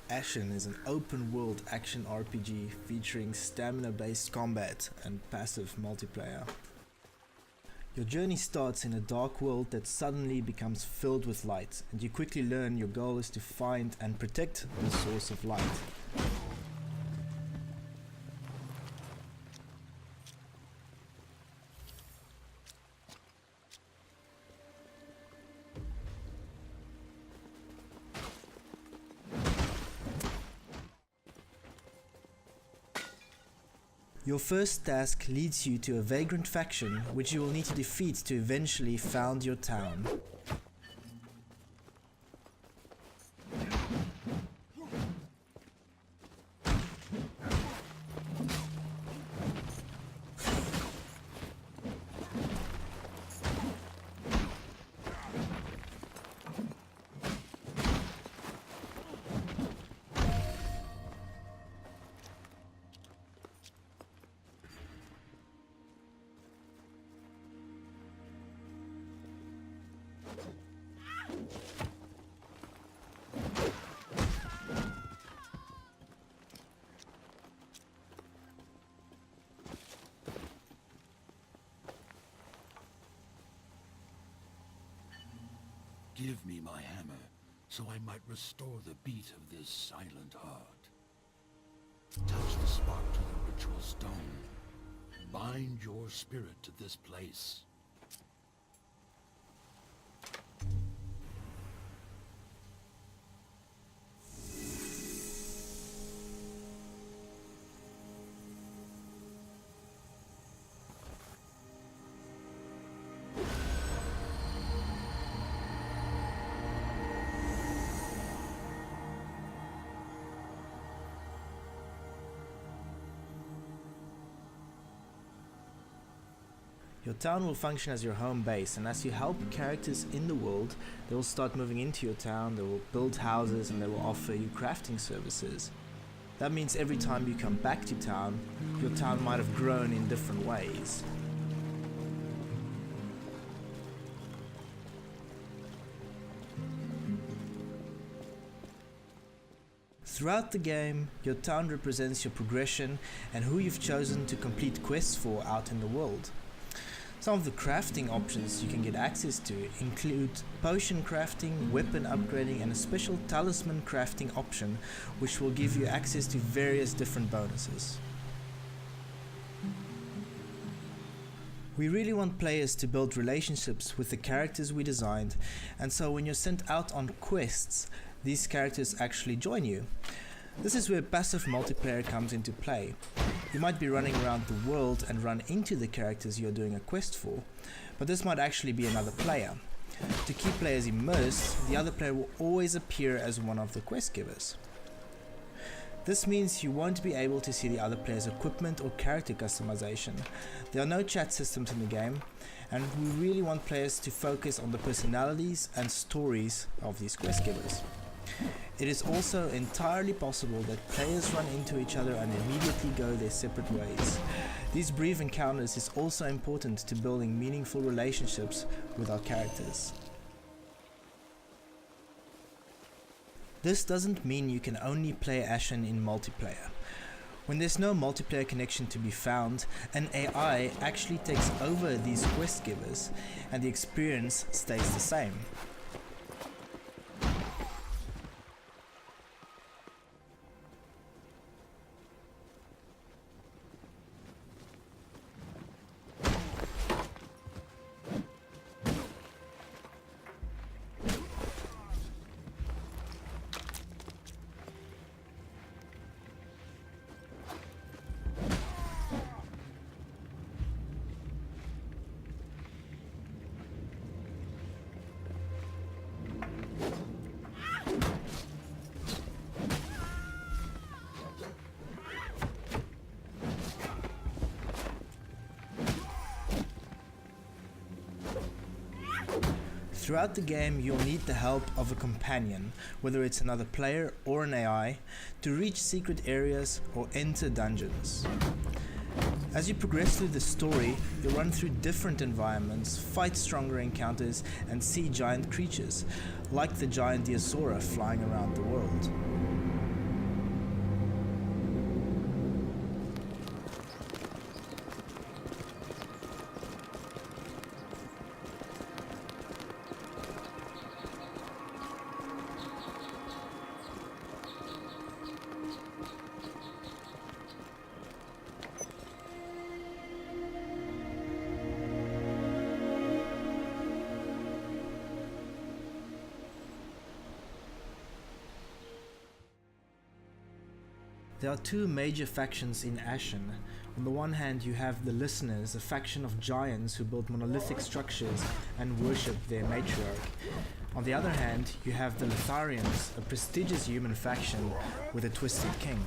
Ashen is an open-world action RPG featuring stamina-based combat and passive multiplayer. Your journey starts in a dark world that suddenly becomes filled with light, and you quickly learn your goal is to find and protect the source of light. Your first task leads you to a vagrant faction which you will need to defeat to eventually found your town. Give me my hammer, so I might restore the beat of this silent heart. Touch the spark to the ritual stone. Bind your spirit to this place. Your town will function as your home base, and as you help characters in the world, they will start moving into your town, they will build houses, and they will offer you crafting services. That means every time you come back to town, your town might have grown in different ways. Throughout the game, your town represents your progression and who you've chosen to complete quests for out in the world. Some of the crafting options you can get access to include potion crafting, weapon upgrading, and a special talisman crafting option which will give you access to various different bonuses. We really want players to build relationships with the characters we designed, and so when you're sent out on quests, these characters actually join you. This is where passive multiplayer comes into play. You might be running around the world and run into the characters you're doing a quest for, but this might actually be another player. To keep players immersed, the other player will always appear as one of the quest givers. This means you won't be able to see the other player's equipment or character customization. There are no chat systems in the game, and we really want players to focus on the personalities and stories of these quest givers. It is also entirely possible that players run into each other and immediately go their separate ways. These brief encounters is also important to building meaningful relationships with our characters. This doesn't mean you can only play Ashen in multiplayer. When there's no multiplayer connection to be found, an AI actually takes over these quest givers and the experience stays the same. Throughout the game, you'll need the help of a companion, whether it's another player or an AI, to reach secret areas or enter dungeons. As you progress through the story, you'll run through different environments, fight stronger encounters, and see giant creatures, like the giant Diasaura flying around the world. There are two major factions in Ashen. On the one hand, you have the Listeners, a faction of giants who build monolithic structures and worship their matriarch. On the other hand, you have the Letharians, a prestigious human faction with a twisted king.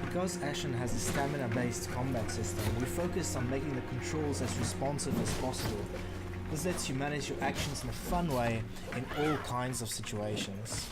Because Ashen has a stamina-based combat system, we focus on making the controls as responsive as possible. This lets you manage your actions in a fun way in all kinds of situations.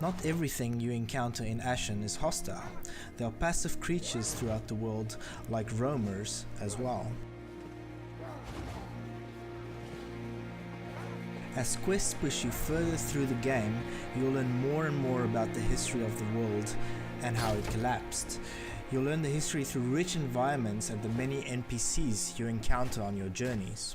Not everything you encounter in Ashen is hostile. There are passive creatures throughout the world, like roamers as well. As quests push you further through the game, you'll learn more and more about the history of the world and how it collapsed. You'll learn the history through rich environments and the many NPCs you encounter on your journeys.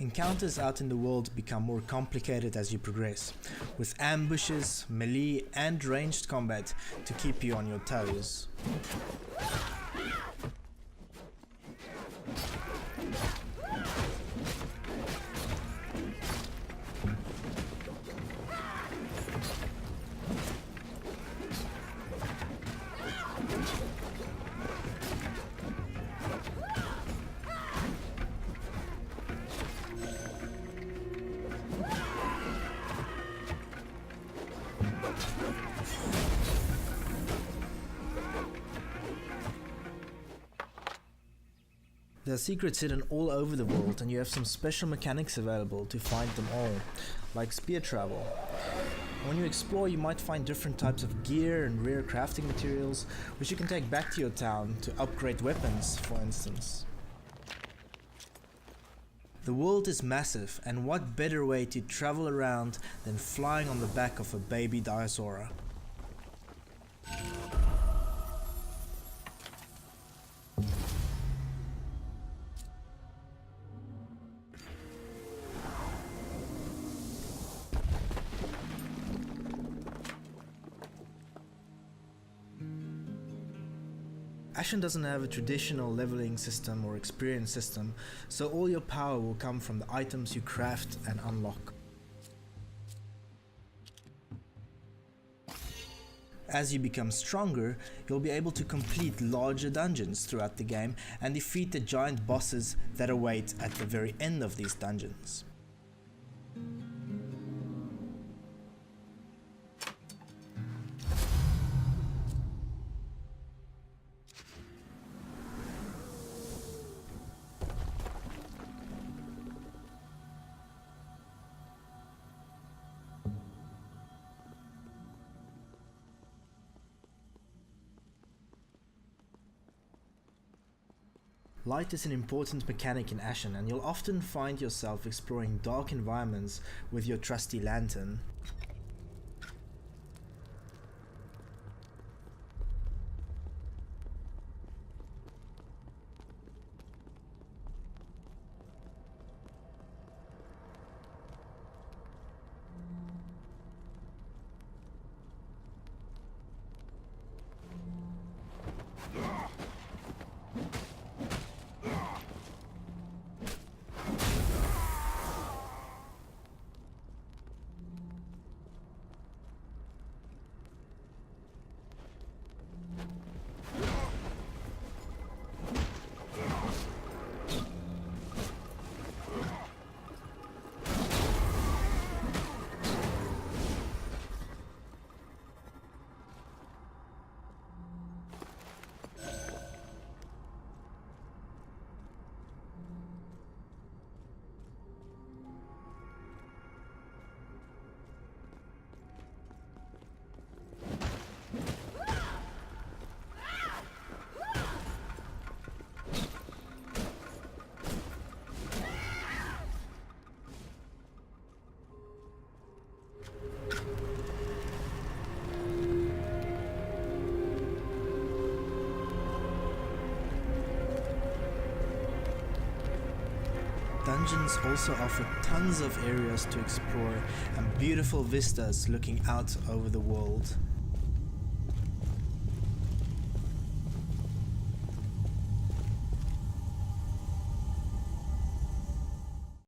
Encounters out in the world become more complicated as you progress, with ambushes, melee and ranged combat to keep you on your toes. There are secrets hidden all over the world, and you have some special mechanics available to find them all, like spear travel. When you explore, you might find different types of gear and rare crafting materials, which you can take back to your town to upgrade weapons, for instance. The world is massive, and what better way to travel around than flying on the back of a baby dinosaur? Ashen doesn't have a traditional leveling system or experience system, so all your power will come from the items you craft and unlock. As you become stronger, you'll be able to complete larger dungeons throughout the game and defeat the giant bosses that await at the very end of these dungeons. Light is an important mechanic in Ashen, and you'll often find yourself exploring dark environments with your trusty lantern. Dungeons also offer tons of areas to explore and beautiful vistas looking out over the world.